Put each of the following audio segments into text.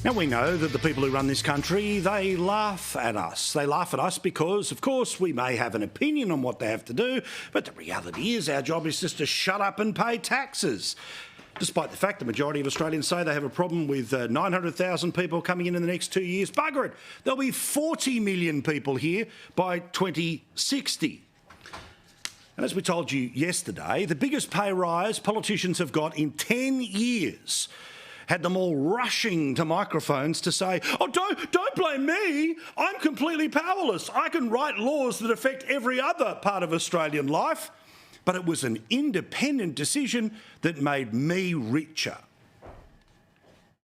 Now, we know that the people who run this country, they laugh at us. They laugh at us because, of course, we may have an opinion on what they have to do, but the reality is our job is just to shut up and pay taxes. Despite the fact the majority of Australians say they have a problem with 900,000 people coming in the next 2 years, bugger it, there'll be 40 million people here by 2060. And as we told you yesterday, the biggest pay rise politicians have got in 10 years had them all rushing to microphones to say, oh, don't blame me. I'm completely powerless. I can write laws that affect every other part of Australian life. But it was an independent decision that made me richer.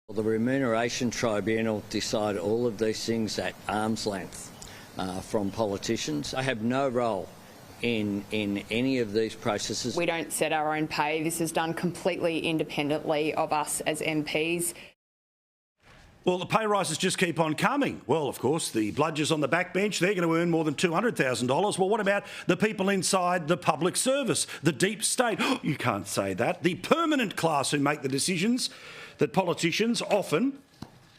Well, the Remuneration Tribunal decide all of these things at arm's length from politicians. I have no role in any of these processes. We don't set our own pay. This is done completely independently of us as MPs. Well, the pay rises just keep on coming. Well, of course, the bludgers on the backbench, they're going to earn more than $200,000. Well, what about the people inside the public service, the deep state? Oh, you can't say that. The permanent class who make the decisions that politicians often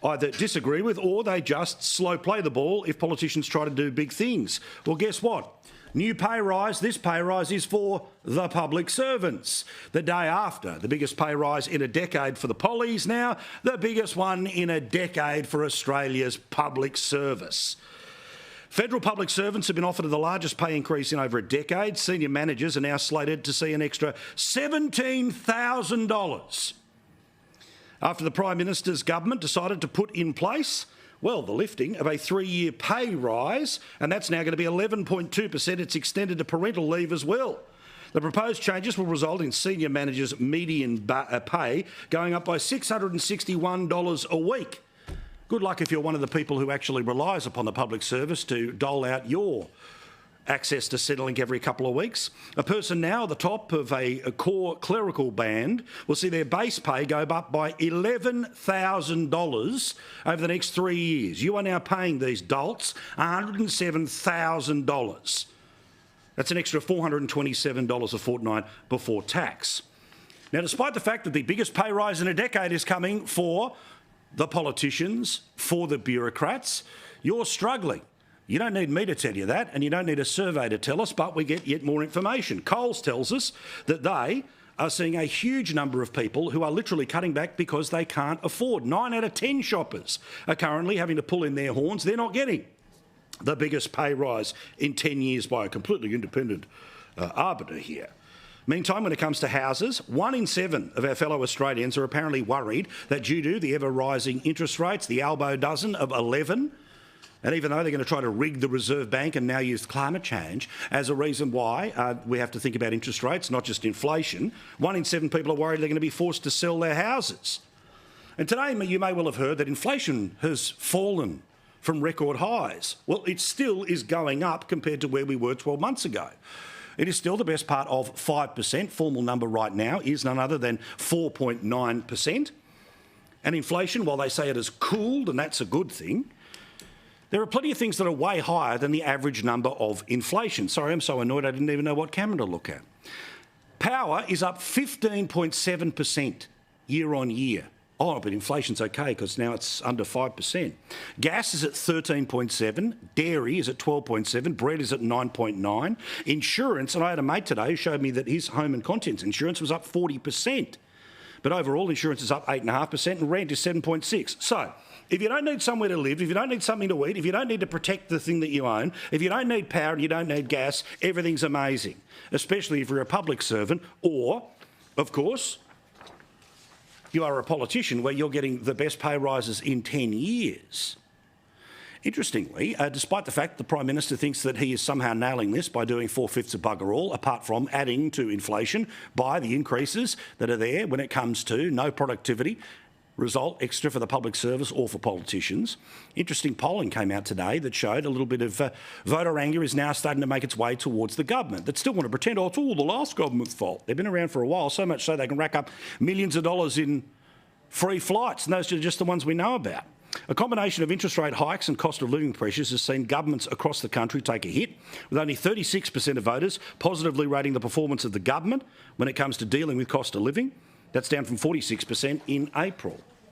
either disagree with or they just slow play the ball if politicians try to do big things. Well, guess what? New pay rise, this pay rise is for the public servants. The day after, the biggest pay rise in a decade for the pollies now, the biggest one in a decade for Australia's public service. Federal public servants have been offered the largest pay increase in over a decade. Senior managers are now slated to see an extra $17,000 after the Prime Minister's government decided to put in place the lifting of a 3-year pay rise, and that's now going to be 11.2%. It's extended to parental leave as well. The proposed changes will result in senior managers' median pay going up by $661 a week. Good luck if you're one of the people who actually relies upon the public service to dole out your access to Centrelink every couple of weeks. A person now at the top of a core clerical band will see their base pay go up by $11,000 over the next 3 years. You are now paying these dolts $107,000. That's an extra $427 a fortnight before tax. Now, despite the fact that the biggest pay rise in a decade is coming for the politicians, for the bureaucrats, you're struggling. You don't need me to tell you that, and you don't need a survey to tell us, but we get yet more information. Coles tells us that they are seeing a huge number of people who are literally cutting back because they can't afford. 9 out of 10 shoppers are currently having to pull in their horns. They're not getting the biggest pay rise in 10 years by a completely independent arbiter here. Meantime, when it comes to houses, 1 in 7 of our fellow Australians are apparently worried that due to the ever-rising interest rates, the elbow dozen of 11, and even though they're going to try to rig the Reserve Bank and now use climate change as a reason why we have to think about interest rates, not just inflation, 1 in 7 people are worried they're going to be forced to sell their houses. And today you may well have heard that inflation has fallen from record highs. Well, it still is going up compared to where we were 12 months ago. It is still the best part of 5%. Formal number right now is none other than 4.9%. And inflation, while they say it has cooled, and that's a good thing, there are plenty of things that are way higher than the average number of inflation. Sorry, I'm so annoyed I didn't even know what camera to look at. Power is up 15.7% year on year. Oh, but inflation's okay because now it's under 5%. Gas is at 13.7, dairy is at 12.7, bread is at 9.9. Insurance, and I had a mate today who showed me that his home and contents insurance was up 40%. But overall, insurance is up 8.5% and rent is 7.6. So, if you don't need somewhere to live, if you don't need something to eat, if you don't need to protect the thing that you own, if you don't need power and you don't need gas, everything's amazing, especially if you're a public servant or, of course, you are a politician where you're getting the best pay rises in 10 years. Interestingly, despite the fact the Prime Minister thinks that he is somehow nailing this by doing 4/5 of bugger all, apart from adding to inflation by the increases that are there when it comes to no productivity, result extra for the public service or for politicians. Interesting polling came out today that showed a little bit of voter anger is now starting to make its way towards the government that still want to pretend, oh, it's all the last government's fault. They've been around for a while, so much so they can rack up millions of dollars in free flights, and those are just the ones we know about. A combination of interest rate hikes and cost of living pressures has seen governments across the country take a hit, with only 36% of voters positively rating the performance of the government when it comes to dealing with cost of living. That's down from 46% in April.